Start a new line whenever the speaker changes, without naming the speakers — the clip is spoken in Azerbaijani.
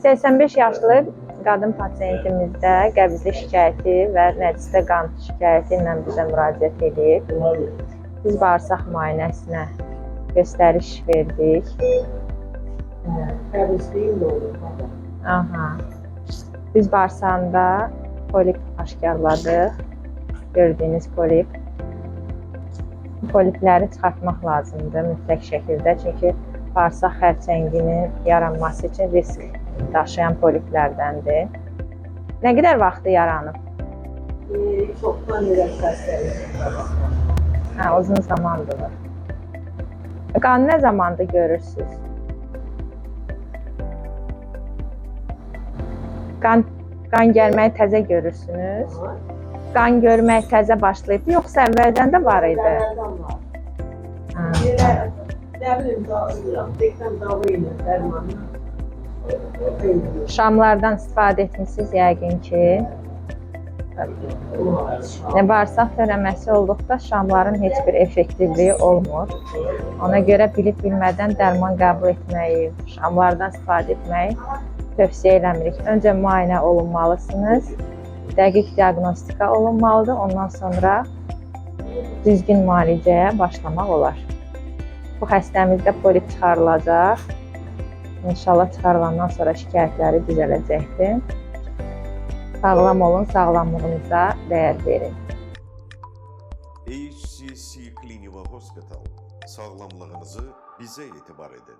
85 yaşlı qadın pasiyentimizdə qəbizli şikayəti və nəticdə qan şikayəti ilə bizə müraciət edib. Biz bağırsaq müayinəsinə göstəriş verdik.
Qəbizliyin də olur.
Aha. Biz bağırsağında polip aşkarladıq. Gördüyünüz polip. Polipləri çıxartmaq lazımdır mütləq şəkildə. Çünki bağırsaq xərçənginin yaranması üçün risk daşıyan poliplərdəndir. Nə qədər vaxtı yaranıb?
Çoxdan elə xəstəlik.
Uzun zamandır. Qanı nə zamanda görürsünüz? Qan gəlməyi təzə görürsünüz? Qan görmək təzə başlayıb, yoxsa əvvəldən də var idi?
Əvvəldən var. Elə, nə bilim, dekdən dava ilə, dərmanla.
Şamlardan istifadə etmişsiniz yəqin ki. Bağırsaq törəməsi olduqda şamların heç bir effektivliyi olmur. Ona görə bilib-bilmədən dərman qəbul etməyi, şamlardan istifadə etməyi tövsiyə eləmirik. Öncə müayinə olunmalısınız, dəqiq diaqnostika olunmalıdır, ondan sonra düzgün müalicəyə başlamaq olar. Bu xəstəmizdə polip çıxarılacaq. İnşallah çıxarılandan sonra şikayətləri düzələcəkdir. Sağlam olun, sağlamlığınıza dəyər verin.
HCC Clinical Hospital, sağlamlığınızı bizə etibar edin.